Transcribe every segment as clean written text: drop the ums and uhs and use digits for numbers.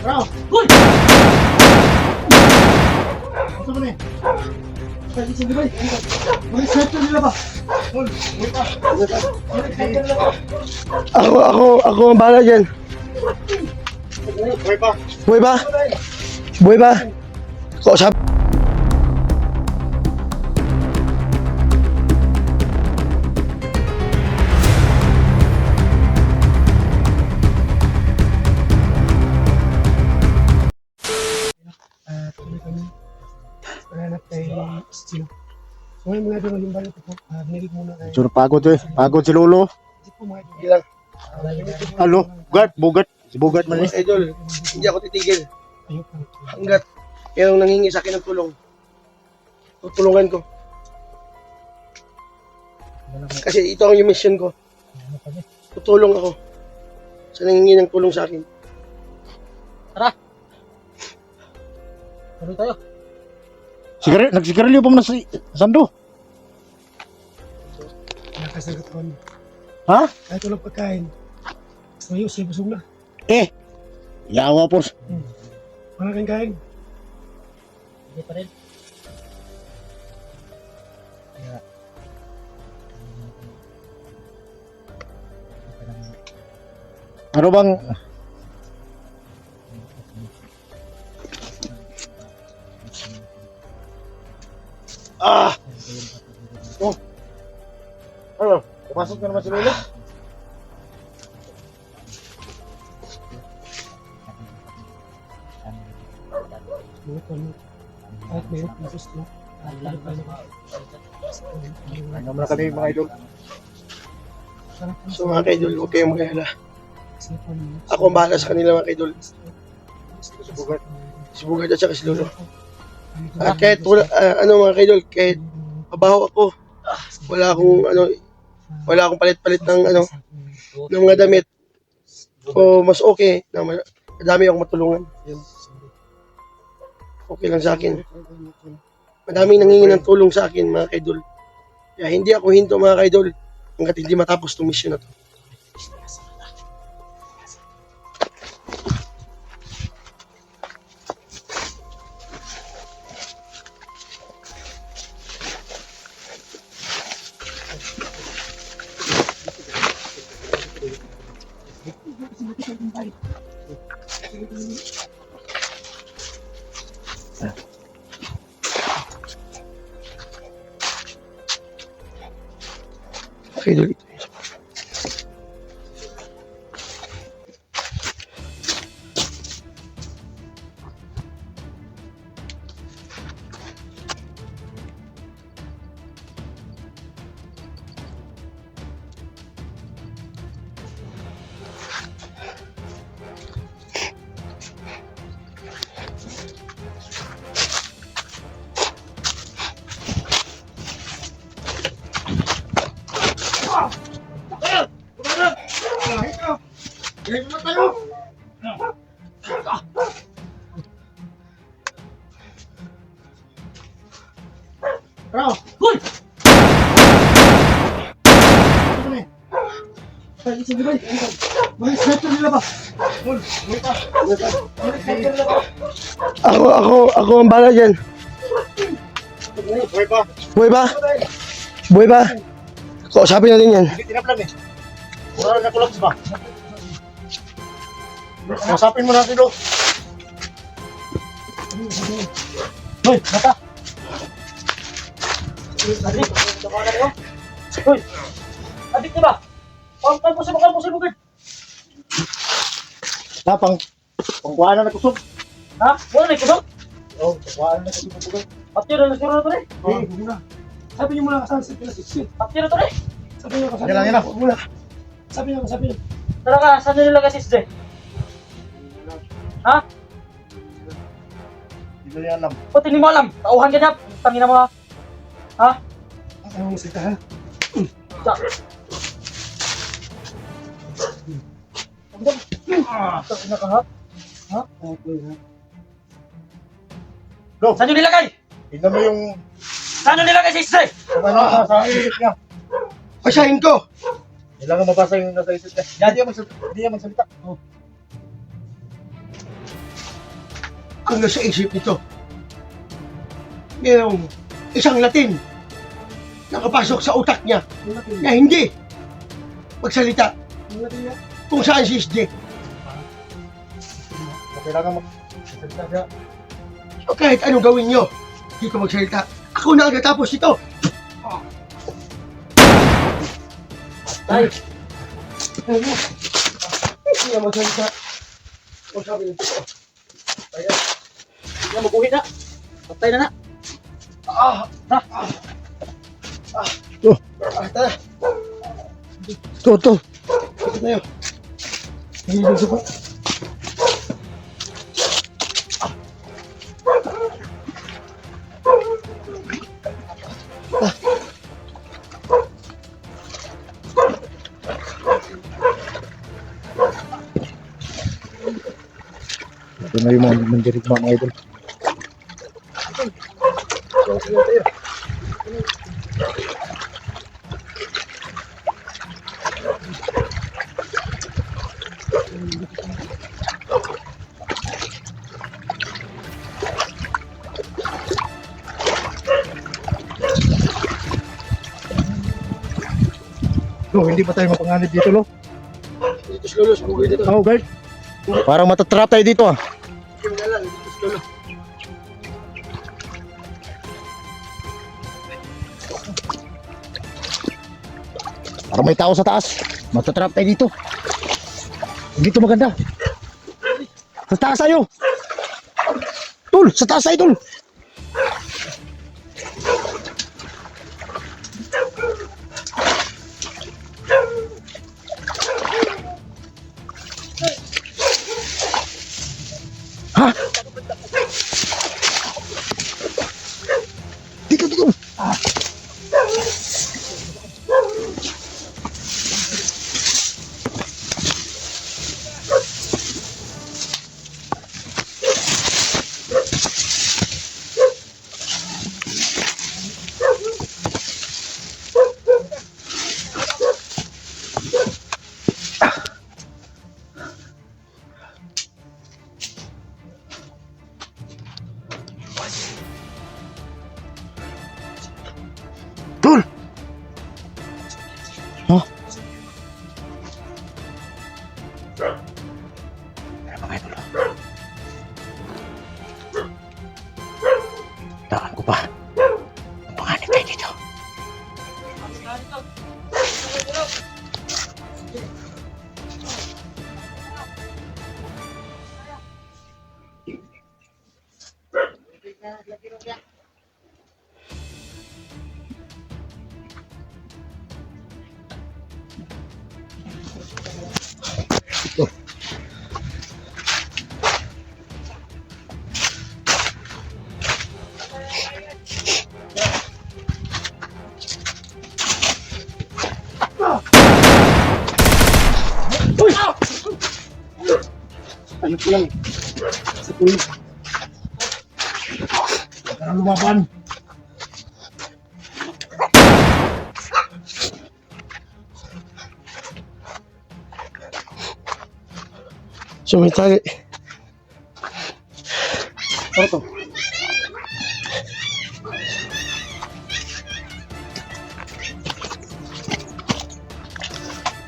Bro! Uy! Ito mo na eh. Pwede sa libay. May center nila ba? Hold. Wait pa. Ako ang bahala dyan. Wait pa. Buhay ba? Buhay ba? Kausap. Tuloy kami. Hanap kay Stino. So ngayon mga idol, yung balot ko. Nilig muna kay... Sure, pagod eh. Pagod si Lolo. Hindi po mga idol. Ilang? Alo, Bugat. Si Bugat man eh. Idol, hindi ako titigil Ayun po. hanggat mayroong nanghingi sa akin ng tulong. Tutulungan ko. Kasi ito ang yung mission ko. Tutulong ako sa nanghingi ng tulong sa akin. Tuloy tayo. Nagsigarilyo pa mo na si Sando. Nakasagot ko. Ha? Kahit walang pagkain. So yun, siya busog na. Yawa po. Wala kang kain. Hindi pa rin. Ano bang... Ano? Pumasok na naman si Lolo? Mga kami. Kahit mayroon pisos na. Ano na kami mga idol? So mga kaidol, huwag kayong mag-alala. Ako ang bahala sa kanila mga kaidol. Si Bugat at saka si Lolo. At kahit wala, mga kaidol, kahit mabaho ako, wala akong palit-palit ng ng mga damit. O mas okay na madami akong matulungan. Okay lang sa akin. Madaming nanghingi ng tulong sa akin mga kaidol. Kaya hindi ako hinto mga kaidol hanggat hindi matapos itong mission na to. Kaidol ito. Bro! Uy! Ito mo na eh. Pwede sa libay. May center nila ba? Hold. Wait pa. May center nila ba? Ako ang bahala dyan. Wait pa. Buhay ba? Buhay ba? Kausapin natin yan. Hindi tinaplan eh. Wala na collapse ba? Masapin mo natin do. Hoy, mata. Adik! Uy! Adik na ba? Pangpusin mo agad! Pangkuhaan na nakusog. Ha? Wala na ikaw? Oo, pangkuhaan na nakusog. Patyo na siguro na to rin. Huwag na. Sabi niyo muna kasama sa pinasisip. Patyo na to rin. Sabi niyo kasama. Yan na. Huwag muna. Sabi niyo. Tara ka, saan nyo nilagay si Jay? Ha? Hindi na yan alam. Ba't hindi mo alam? Tauhan ka niya. Tangina mo ha. Ha? Ang musika ha. Diyan. Tangina ka ha? Ha? Okay ha. Saan nyo nilagay? Tignan mo yung... Saan nyo nilagay si Jay? Sa isip niya. Pasahin ko! Kailangan mabasa yung nasa isip niya. Hindi yan magsalita. Oh. ang nasa isip nito. Mayroong isang Latin nakapasok sa utak niya na hindi magsalita kung saan si SJ. Kailangan magsalita siya. So kahit anong gawin nyo, hindi ko magsalita. Ako na ang natapos ito. Tay, Hindi na magsalita. Kung sabi nito. Kaya, hindi na mabuhi na. Patay na na. tara. Ito. Ito tayo. Hindi dito pa. Ito na yung mga mandirigma mga idol. Lo, hindi pa tayo mapanganib dito, Lo. Dito si Lolo, sumugay dito. Oh, guard. Parang matatrap tayo dito ah. Yung na lang, dito si Lolo. Parang may tao sa taas. Matatrap tayo dito. Dito maganda. Sa taas tayo. Tul, sa taas tayo, Tul. Ha? Dito. Tul! Ha? Ano mga idol? Daan ko pa. Panganib tayo dito. Uy! Ano ko lang? Sa pulis. Parang lumaban. Sumitali. Ano to?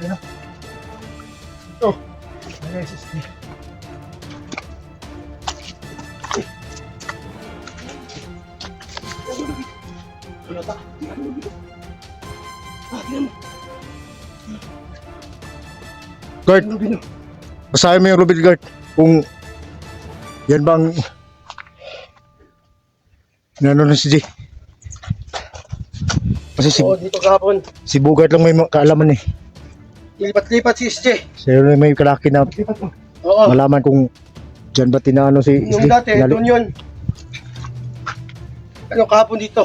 Ano? Ito. Ano yung SSD? Guard, basahin mo yung Rubid Guard. Kung yan bang ano na si J. Kasi Oo, dito kahapon. si Bugart lang may kaalaman eh. Lipat-lipat si SJ. Siya lang may kalaki na Lipat mo. Oo. malaman kung dyan ba tinaano si Yung dati, doon yun. Ano, kahapon dito.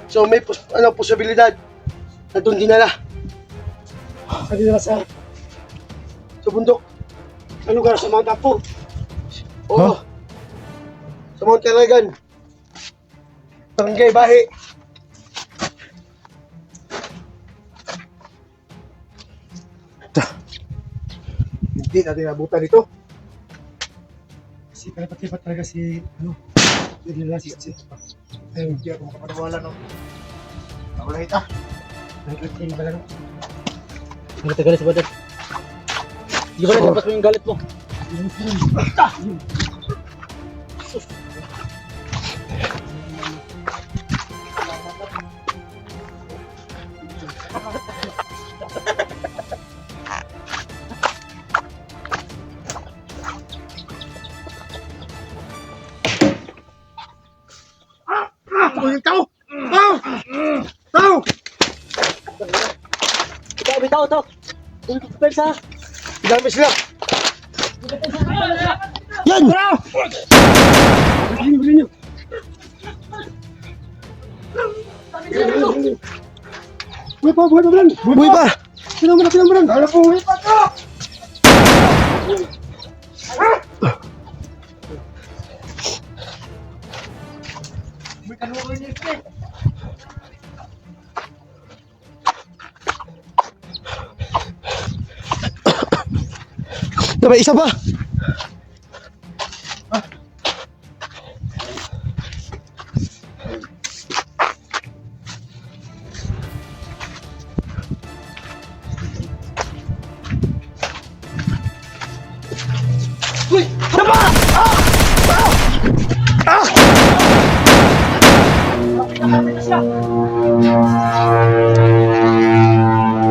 So may posibilidad na doon dinala. Sabi nila sa Sa bundok. sa lugar sa Mount Apo. Oo. Huh? Sa Mount Caragan. Barangay Bahi. Hindi natin nabutan dito. Kasi Kalapat-lipat talaga si, yun nila si. Ay, hindi ako makapaniwala no. Ako lang ita. Nagkiting ba lang? Ang galit sa badan. Hindi ko lang labas mo yung galit mo. Ako yung tao! Tao! Tao! Bitaw, bitaw. Tulog ka pa sa. Ilan ba sila? Yan! Huli niyo! Buhay pa, Bran! Buhay pa! Pinang Bran! Alam po, buhay pa ka! May kaluoy niyo, Ste. May isa pa!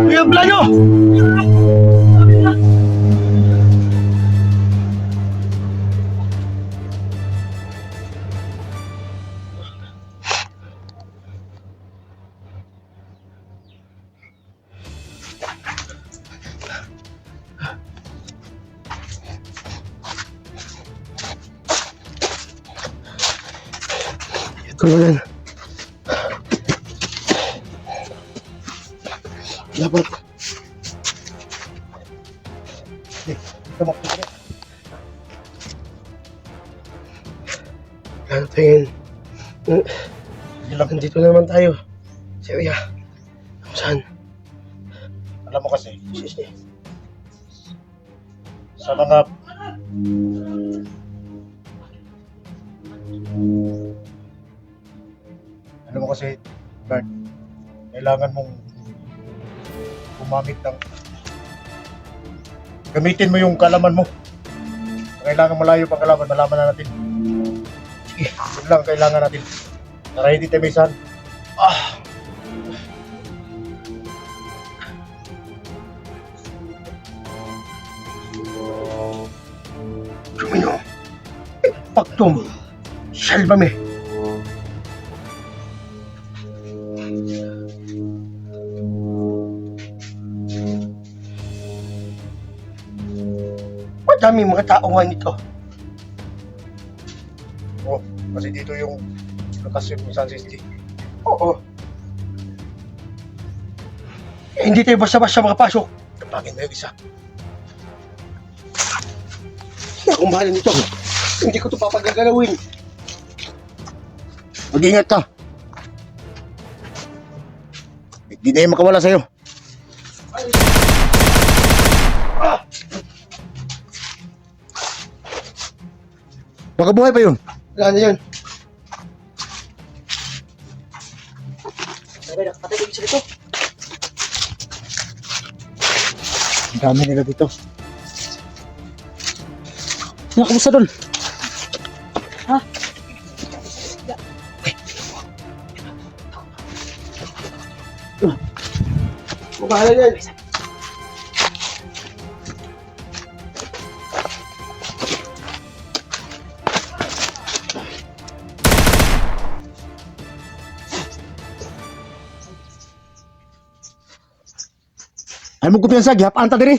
Kuya Blano! Kailangan. Dapat. Tumakbo ka. Tingin. Nandito na naman tayo. Si Uya. Saan? Alam mo kasi, Sisi. sa mga alam mo kasi, Bert, kailangan mong gumamit ng gamitin mo yung kalaman mo. Kailangan malayo pang kalaman, malaman na natin. Sige, yun lang kailangan natin. Para hindi tayo may saan. Sumino. Paktum. Salvame. Madami mga tao ngayon ito. Oh, kasi dito yung lokasyon kung saan si Oo. Hindi tayo basta-basta makapasok. Kapagin mo yung isa. Hindi akong bahala nito. Hindi ko ito papagagalawin. Mag-ingat ka. Hindi na yung makawala sa'yo. Baka buhay pa yun. Wala na yun. Sabi, nakapatay ko dito. Ang dami nila dito. Kamusta doon? Ha? Bahala yan. Ay mo kumpiyansa, gihapaan ta diri.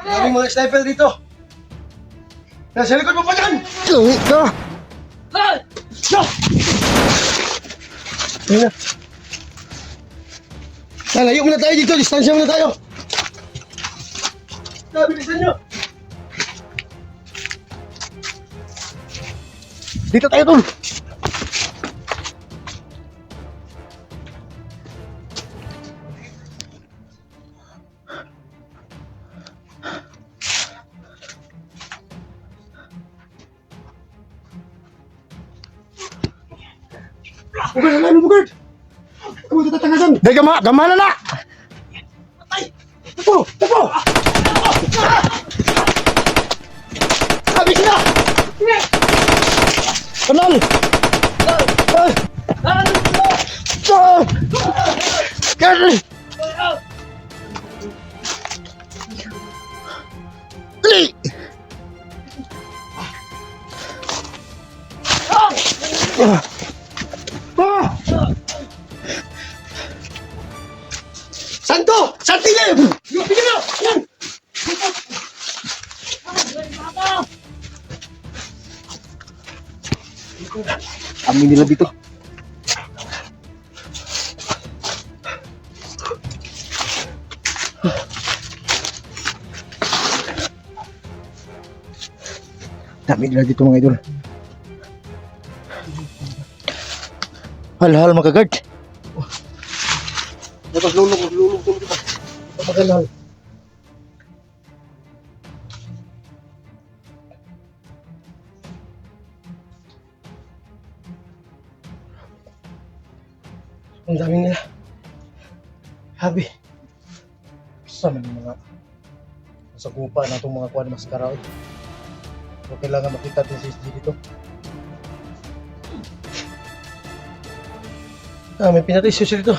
Maraming mga sniper dito. Nasa likod mo pa yan! Uwi ka. Ayun na. Lalayo muna tayo dito. Distansya muna tayo. Bilisan nyo. Dito tayo tol. Bugard, alam mo, Bugard! Kamu tatatangasan! Day gamana na. Tapo! Tapo! Habis na. Kanal. Kanal. Dali. Santo! Santilem! Amin nila dito. Dami nila dito mga idol. Hal-hal mga kagard. Maglulong kita. Magalal. Ang dami nila. Habi. Sa man yung mga sa kupa na itong mga kuwan maskara. So kailangan makita din si SG dito. May pinatay siya dito.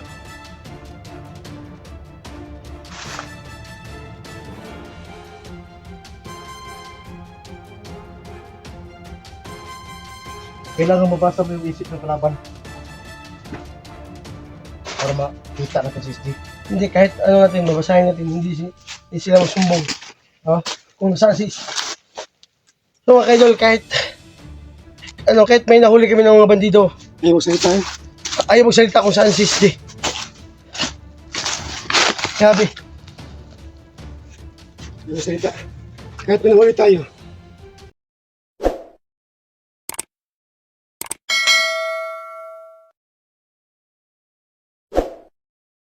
Kailangan mabasa mo yung isip ng kalaban. Para makita natin si SG. Hindi, kahit ano natin, mabasahin natin, hindi sila masumbong. Kung nasaan si... So mga kaidol, kahit may nahuli kami ng mga bandido, Ayaw salita eh. ayaw magsalita kung saan si SJ. Sabi, Ayaw salita. Kahit pinahuli tayo.